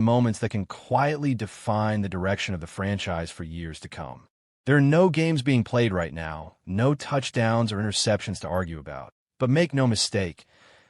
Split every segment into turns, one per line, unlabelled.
moments that can quietly define the direction of the franchise for years to come. There are no games being played right now, no touchdowns or interceptions to argue about. But make no mistake,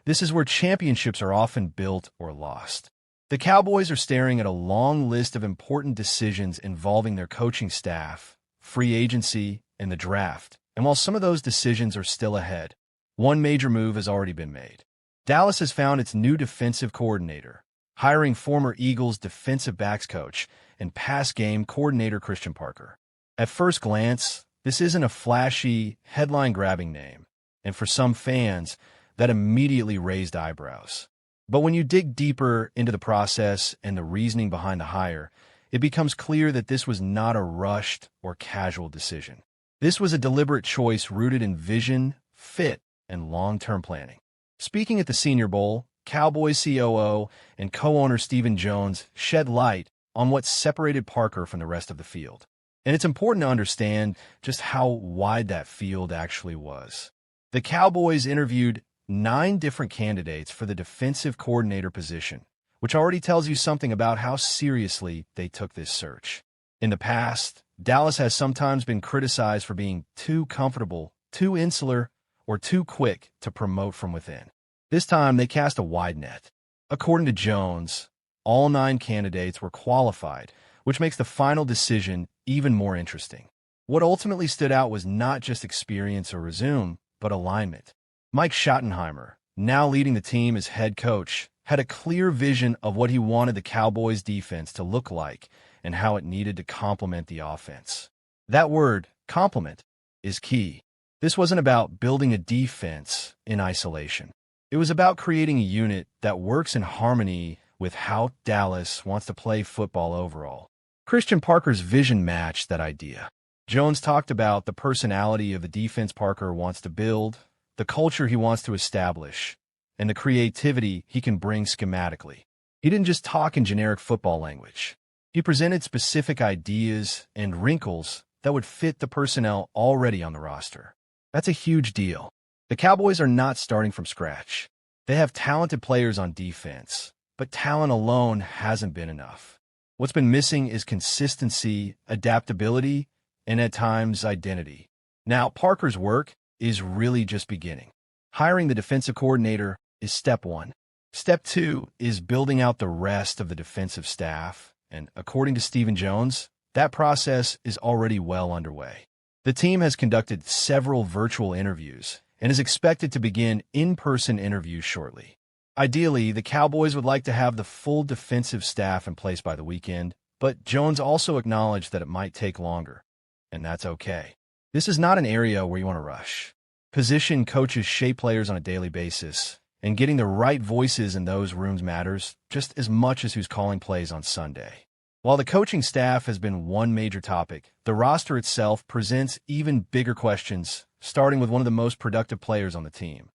this is where championships are often built or lost. The Cowboys are staring at a long list of important decisions involving their coaching staff, free agency, and the draft. And while some of those decisions are still ahead, one major move has already been made. Dallas has found its new defensive coordinator, hiring former Eagles defensive backs coach and pass game coordinator Christian Parker. At first glance, this isn't a flashy, headline-grabbing name, and for some fans, that immediately raised eyebrows. But when you dig deeper into the process and the reasoning behind the hire, it becomes clear that this was not a rushed or casual decision. This was a deliberate choice rooted in vision, fit, and long-term planning. Speaking at the Senior Bowl, Cowboys COO and co-owner Stephen Jones shed light on what separated Parker from the rest of the field. And it's important to understand just how wide that field actually was. The Cowboys interviewed 9 different candidates for the defensive coordinator position, which already tells you something about how seriously they took this search. In the past, Dallas has sometimes been criticized for being too comfortable, too insular, or too quick to promote from within. This time, they cast a wide net. According to Jones, all 9 candidates were qualified, which makes the final decision even more interesting. What ultimately stood out was not just experience or resume, but alignment. Mike Schottenheimer, now leading the team as head coach, had a clear vision of what he wanted the Cowboys' defense to look like and how it needed to complement the offense. That word, complement, is key. This wasn't about building a defense in isolation. It was about creating a unit that works in harmony with how Dallas wants to play football overall. Christian Parker's vision matched that idea. Jones talked about the personality of the defense Parker wants to build, the culture he wants to establish, and the creativity he can bring schematically. He didn't just talk in generic football language. He presented specific ideas and wrinkles that would fit the personnel already on the roster. That's a huge deal. The Cowboys are not starting from scratch. They have talented players on defense, but talent alone hasn't been enough. What's been missing is consistency, adaptability, and at times identity. Now, Parker's work is really just beginning. Hiring the defensive coordinator is step 1. Step 2 is building out the rest of the defensive staff, and according to Stephen Jones, that process is already well underway. The team has conducted several virtual interviews and is expected to begin in-person interviews shortly. Ideally, the Cowboys would like to have the full defensive staff in place by the weekend, but Jones also acknowledged that it might take longer, and that's okay. This is not an area where you want to rush. Position coaches shape players on a daily basis, and getting the right voices in those rooms matters just as much as who's calling plays on Sunday. While the coaching staff has been one major topic, the roster itself presents even bigger questions, starting with one of the most productive players on the team,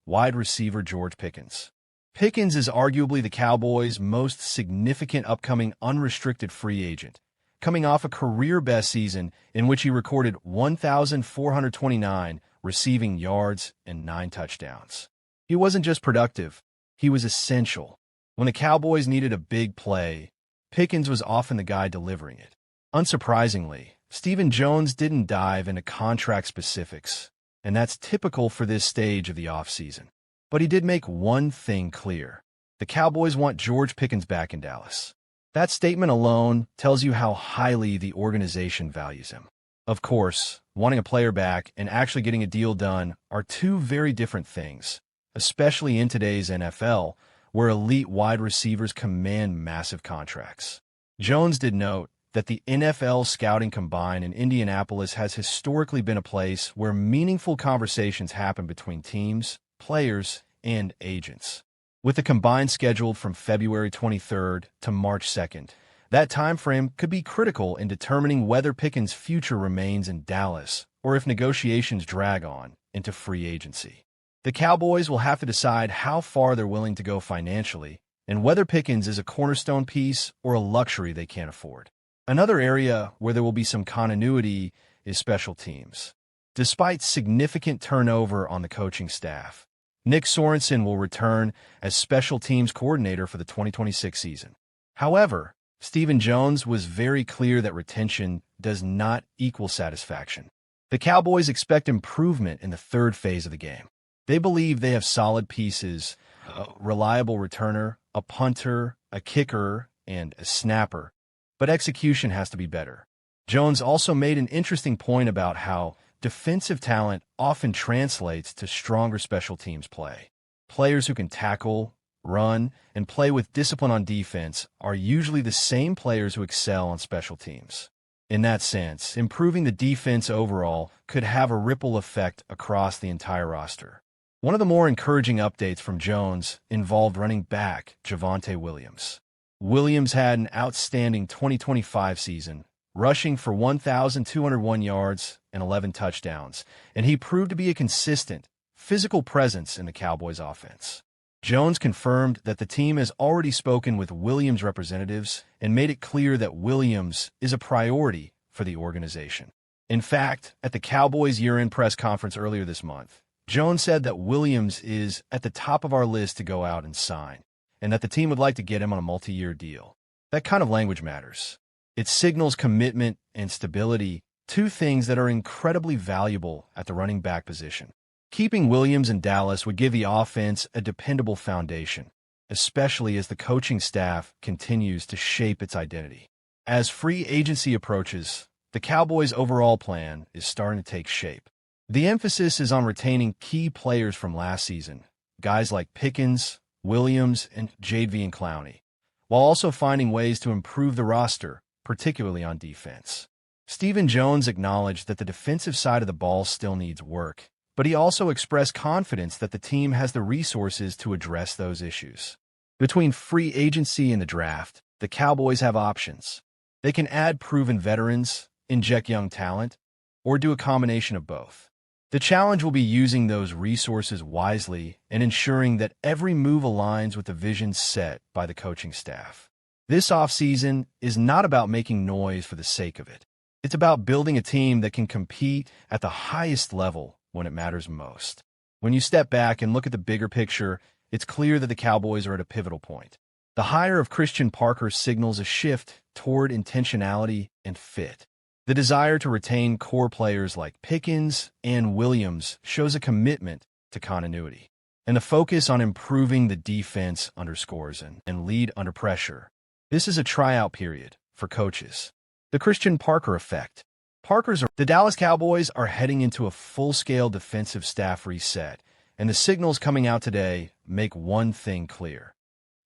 wide receiver George Pickens. Pickens is arguably the Cowboys' most significant upcoming unrestricted free agent, coming off a career-best season in which he recorded 1,429 receiving yards and 9 touchdowns. He wasn't just productive, he was essential. When the Cowboys needed a big play, Pickens was often the guy delivering it. Unsurprisingly, Stephen Jones didn't dive into contract specifics, and that's typical for this stage of the offseason. But he did make one thing clear. The Cowboys want George Pickens back in Dallas. That statement alone tells you how highly the organization values him. Of course, wanting a player back and actually getting a deal done are two very different things, especially in today's NFL, where elite wide receivers command massive contracts. Jones did note that the NFL scouting combine in Indianapolis has historically been a place where meaningful conversations happen between teams, players, and agents. With the combine scheduled from February 23rd to March 2nd, that time frame could be critical in determining whether Pickens' future remains in Dallas or if negotiations drag on into free agency. The Cowboys will have to decide how far they're willing to go financially and whether Pickens is a cornerstone piece or a luxury they can't afford. Another area where there will be some continuity is special teams. Despite significant turnover on the coaching staff, Nick Sorensen will return as special teams coordinator for the 2026 season. However, Stephen Jones was very clear that retention does not equal satisfaction. The Cowboys expect improvement in the third phase of the game. They believe they have solid pieces, a reliable returner, a punter, a kicker, and a snapper, but execution has to be better. Jones also made an interesting point about how defensive talent often translates to stronger special teams play. Players who can tackle, run, and play with discipline on defense are usually the same players who excel on special teams. In that sense, improving the defense overall could have a ripple effect across the entire roster. One of the more encouraging updates from Jones involved running back Javonte Williams. Williams had an outstanding 2025 season, rushing for 1,201 yards and 11 touchdowns, and he proved to be a consistent, physical presence in the Cowboys' offense. Jones confirmed that the team has already spoken with Williams' representatives and made it clear that Williams is a priority for the organization. In fact, at the Cowboys' year-end press conference earlier this month, Jones said that Williams is at the top of our list to go out and sign, and that the team would like to get him on a multi-year deal. That kind of language matters. It signals commitment and stability, two things that are incredibly valuable at the running back position. Keeping Williams in Dallas would give the offense a dependable foundation, especially as the coaching staff continues to shape its identity. As free agency approaches, the Cowboys' overall plan is starting to take shape. The emphasis is on retaining key players from last season, guys like Pickens, Williams, and Jadeveon Clowney, while also finding ways to improve the roster, particularly on defense. Stephen Jones acknowledged that the defensive side of the ball still needs work, but he also expressed confidence that the team has the resources to address those issues. Between free agency and the draft, the Cowboys have options. They can add proven veterans, inject young talent, or do a combination of both. The challenge will be using those resources wisely and ensuring that every move aligns with the vision set by the coaching staff. This offseason is not about making noise for the sake of it. It's about building a team that can compete at the highest level when it matters most. When you step back and look at the bigger picture, it's clear that the Cowboys are at a pivotal point. The hire of Christian Parker signals a shift toward intentionality and fit. The desire to retain core players like Pickens and Williams shows a commitment to continuity. And the focus on improving the defense underscores and lead under pressure. This is a tryout period for coaches. The Christian Parker effect. The Dallas Cowboys are heading into a full-scale defensive staff reset, and the signals coming out today make one thing clear.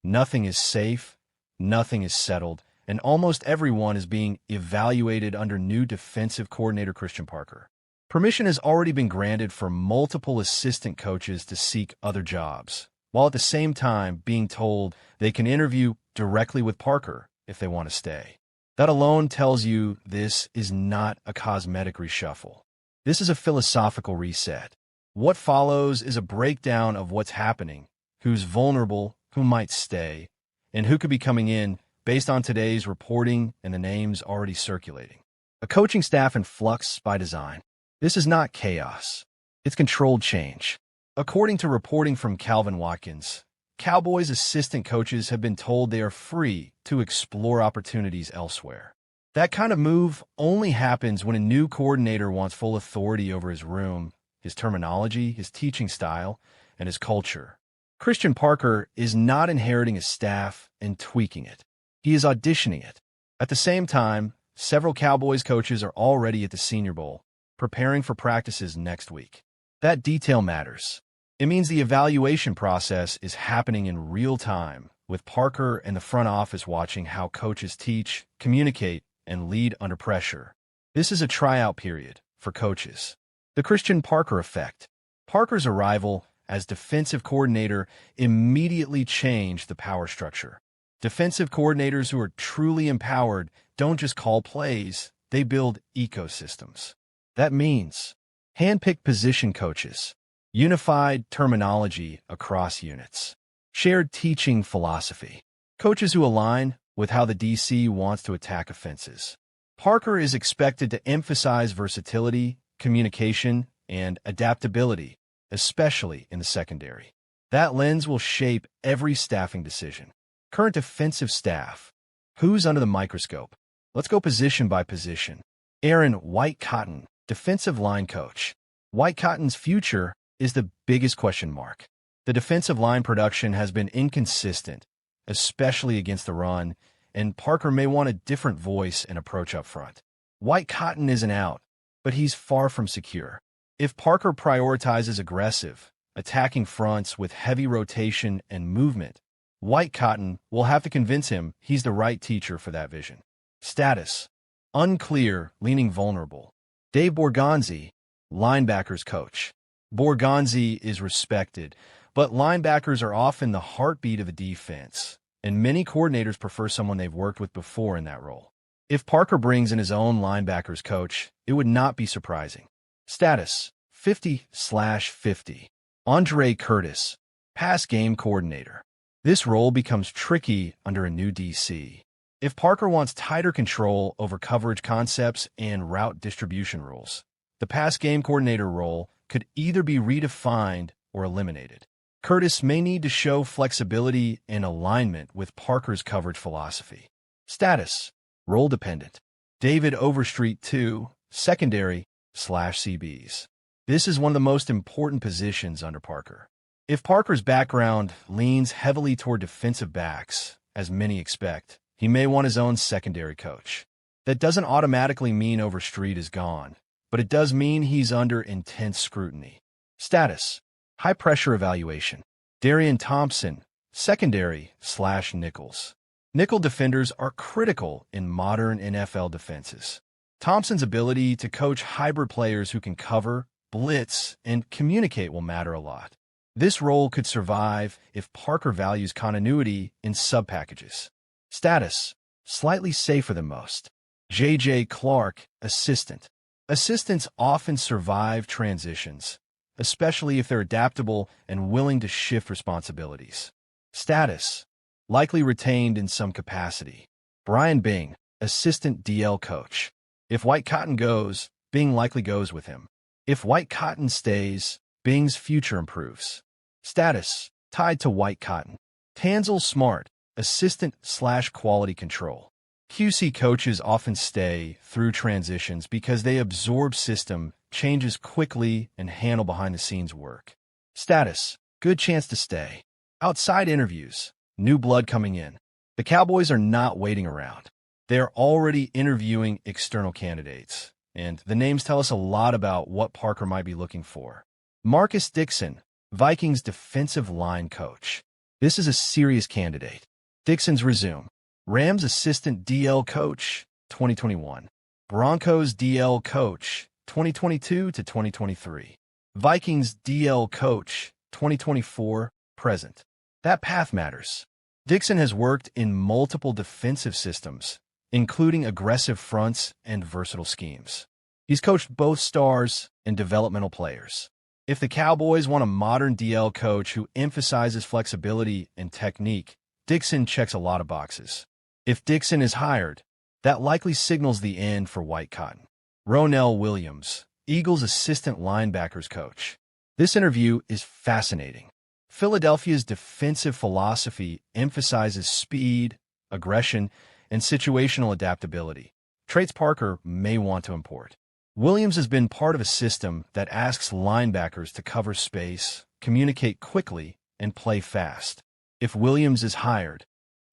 Nothing is safe, nothing is settled, and almost everyone is being evaluated under new defensive coordinator Christian Parker. Permission has already been granted for multiple assistant coaches to seek other jobs, while at the same time being told they can interview directly with Parker if they want to stay. That alone tells you this is not a cosmetic reshuffle. This is a philosophical reset. What follows is a breakdown of what's happening, who's vulnerable, who might stay, and who could be coming in based on today's reporting and the names already circulating. A coaching staff in flux by design. This is not chaos. It's controlled change. According to reporting from Calvin Watkins, Cowboys assistant coaches have been told they are free to explore opportunities elsewhere. That kind of move only happens when a new coordinator wants full authority over his room, his terminology, his teaching style, and his culture. Christian Parker is not inheriting a staff and tweaking it. He is auditioning it. At the same time, several Cowboys coaches are already at the Senior Bowl, preparing for practices next week. That detail matters. It means the evaluation process is happening in real time, with Parker and the front office watching how coaches teach, communicate, and lead under pressure. This is a tryout period for coaches. The Christian Parker effect. Parker's arrival as defensive coordinator immediately changed the power structure. Defensive coordinators who are truly empowered don't just call plays, they build ecosystems. That means handpicked position coaches, unified terminology across units, shared teaching philosophy, coaches who align with how the DC wants to attack offenses. Parker is expected to emphasize versatility, communication, and adaptability, especially in the secondary. That lens will shape every staffing decision. Current defensive staff. Who's under the microscope? Let's go position by position. Aaron White Cotton, defensive line coach. White Cotton's future is the biggest question mark. The defensive line production has been inconsistent, especially against the run, and Parker may want a different voice and approach up front. White Cotton isn't out, but he's far from secure. If Parker prioritizes aggressive, attacking fronts with heavy rotation and movement, White Cotton will have to convince him he's the right teacher for that vision. Status: unclear, leaning vulnerable. Dave Borgonzi, linebackers coach. Borgonzi is respected, but linebackers are often the heartbeat of a defense, and many coordinators prefer someone they've worked with before in that role. If Parker brings in his own linebackers coach, it would not be surprising. Status: 50/50. Andre Curtis, pass game coordinator. This role becomes tricky under a new DC. If Parker wants tighter control over coverage concepts and route distribution rules, the pass game coordinator role could either be redefined or eliminated. Curtis may need to show flexibility and alignment with Parker's coverage philosophy. Status: role dependent. David Overstreet, 2, secondary/CBs. This is one of the most important positions under Parker. If Parker's background leans heavily toward defensive backs, as many expect, he may want his own secondary coach. That doesn't automatically mean Overstreet is gone, but it does mean he's under intense scrutiny. Status: high-pressure evaluation. Darian Thompson, secondary/nickels. Nickel defenders are critical in modern NFL defenses. Thompson's ability to coach hybrid players who can cover, blitz, and communicate will matter a lot. This role could survive if Parker values continuity in sub-packages. Status: slightly safer than most. J.J. Clark, assistant. Assistants often survive transitions, especially if they're adaptable and willing to shift responsibilities. Status: likely retained in some capacity. Brian Bing, assistant DL coach. If White Cotton goes, Bing likely goes with him. If White Cotton stays, Bing's future improves. Status: tied to White Cotton. Tanzel Smart, assistant/quality control. QC coaches often stay through transitions because they absorb system changes quickly and handle behind-the-scenes work. Status: good chance to stay. Outside interviews, new blood coming in. The Cowboys are not waiting around. They're already interviewing external candidates, and the names tell us a lot about what Parker might be looking for. Marcus Dixon, Vikings defensive line coach. This is a serious candidate. Dixon's resume. Rams assistant DL coach, 2021. Broncos DL coach, 2022 to 2023. Vikings DL coach, 2024, present. That path matters. Dixon has worked in multiple defensive systems, including aggressive fronts and versatile schemes. He's coached both stars and developmental players. If the Cowboys want a modern DL coach who emphasizes flexibility and technique, Dixon checks a lot of boxes. If Dixon is hired, that likely signals the end for White Cotton. Ronell Williams, Eagles assistant linebackers coach. This interview is fascinating. Philadelphia's defensive philosophy emphasizes speed, aggression, and situational adaptability, traits Parker may want to import. Williams has been part of a system that asks linebackers to cover space, communicate quickly, and play fast. If Williams is hired,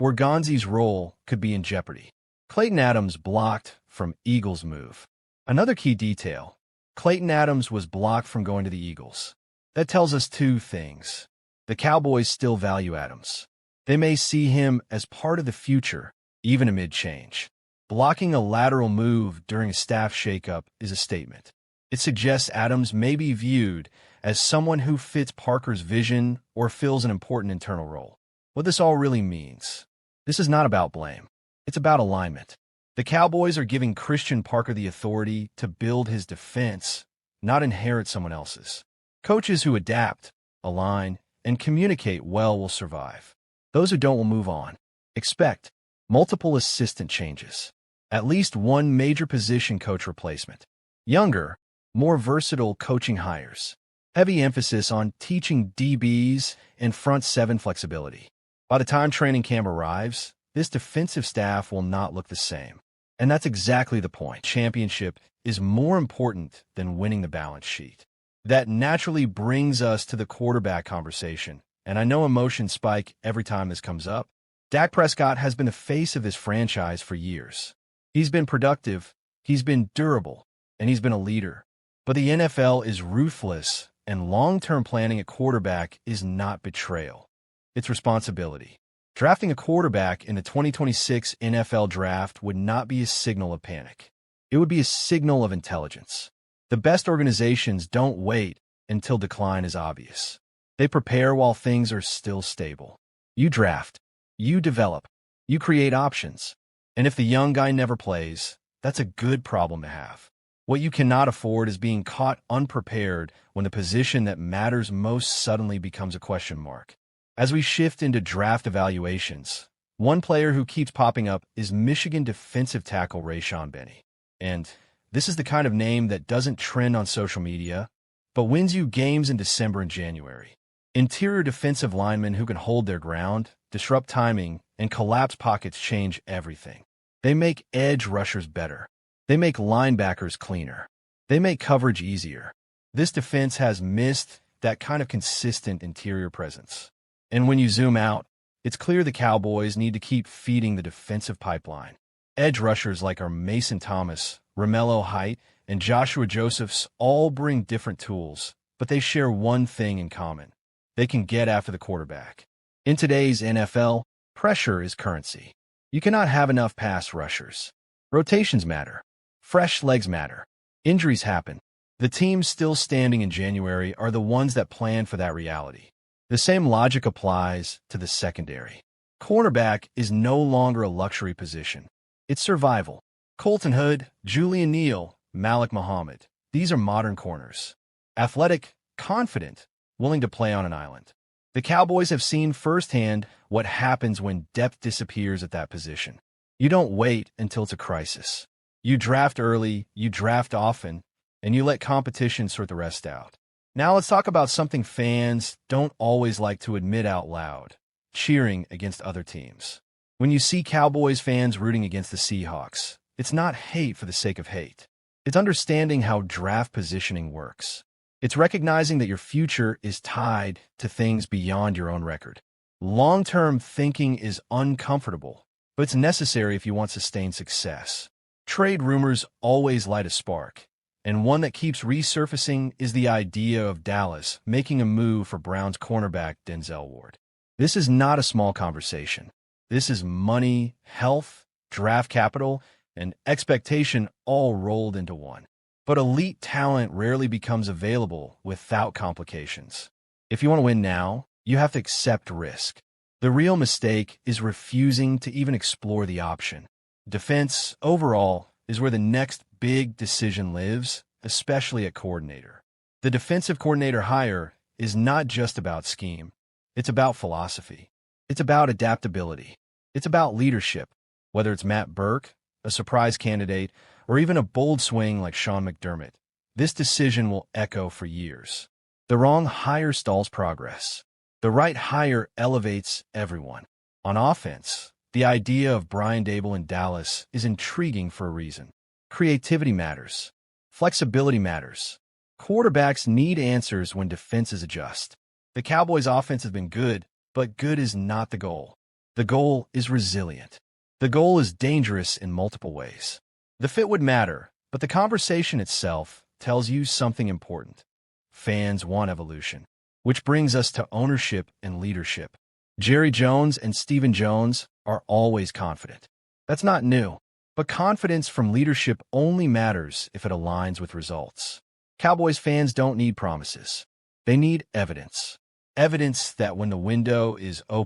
Borgonzi's role could be in jeopardy. Clayton Adams blocked from Eagles move. Another key detail: Clayton Adams was blocked from going to the Eagles. That tells us two things. The Cowboys still value Adams. They may see him as part of the future, even amid change. Blocking a lateral move during a staff shakeup is a statement. It suggests Adams may be viewed as someone who fits Parker's vision or fills an important internal role. What this all really means: this is not about blame. It's about alignment. The Cowboys are giving Christian Parker the authority to build his defense, not inherit someone else's. Coaches who adapt, align, and communicate well will survive. Those who don't will move on. Expect multiple assistant changes. At least one major position coach replacement. Younger, more versatile coaching hires. Heavy emphasis on teaching DBs and front seven flexibility. By the time training camp arrives, this defensive staff will not look the same. And that's exactly the point. Championship is more important than winning the balance sheet. That naturally brings us to the quarterback conversation, and I know emotions spike every time this comes up. Dak Prescott has been the face of this franchise for years. He's been productive, he's been durable, and he's been a leader. But the NFL is ruthless, and long-term planning at quarterback is not betrayal. It's responsibility. Drafting a quarterback in the 2026 NFL Draft would not be a signal of panic. It would be a signal of intelligence. The best organizations don't wait until decline is obvious. They prepare while things are still stable. You draft, you develop, you create options. And if the young guy never plays, that's a good problem to have. What you cannot afford is being caught unprepared when the position that matters most suddenly becomes a question mark. As we shift into draft evaluations, one player who keeps popping up is Michigan defensive tackle Rayshon Benny. And this is the kind of name that doesn't trend on social media, but wins you games in December and January. Interior defensive linemen who can hold their ground, disrupt timing, and collapse pockets change everything. They make edge rushers better. They make linebackers cleaner. They make coverage easier. This defense has missed that kind of consistent interior presence. And when you zoom out, it's clear the Cowboys need to keep feeding the defensive pipeline. Edge rushers like our Mason Thomas, Romello Height, and Joshua Josephs all bring different tools, but they share one thing in common. They can get after the quarterback. In today's NFL, pressure is currency. You cannot have enough pass rushers. Rotations matter. Fresh legs matter. Injuries happen. The teams still standing in January are the ones that plan for that reality. The same logic applies to the secondary. Cornerback is no longer a luxury position. It's survival. Colton Hood, Julian Neal, Malik Muhammad. These are modern corners. Athletic, confident, willing to play on an island. The Cowboys have seen firsthand what happens when depth disappears at that position. You don't wait until it's a crisis. You draft early, you draft often, and you let competition sort the rest out. Now let's talk about something fans don't always like to admit out loud: cheering against other teams. When you see Cowboys fans rooting against the Seahawks, it's not hate for the sake of hate. It's understanding how draft positioning works. It's recognizing that your future is tied to things beyond your own record. Long-term thinking is uncomfortable, but it's necessary if you want sustained success. Trade rumors always light a spark, and one that keeps resurfacing is the idea of Dallas making a move for Browns cornerback Denzel Ward. This is not a small conversation. This is money, health, draft capital, and expectation all rolled into one. But elite talent rarely becomes available without complications. If you want to win now, you have to accept risk. The real mistake is refusing to even explore the option. Defense, overall, is where the next big decision lives, especially at coordinator. The defensive coordinator hire is not just about scheme. It's about philosophy. It's about adaptability. It's about leadership, whether it's Matt Burke, a surprise candidate, or even a bold swing like Sean McDermott. This decision will echo for years. The wrong hire stalls progress. The right hire elevates everyone. On offense, the idea of Brian Daboll in Dallas is intriguing for a reason. Creativity matters. Flexibility matters. Quarterbacks need answers when defenses adjust. The Cowboys' offense has been good, but good is not the goal. The goal is resilient. The goal is dangerous in multiple ways. The fit would matter, but the conversation itself tells you something important. Fans want evolution, which brings us to ownership and leadership. Jerry Jones and Stephen Jones are always confident. That's not new, but confidence from leadership only matters if it aligns with results. Cowboys fans don't need promises. They need evidence. Evidence that when the window is open,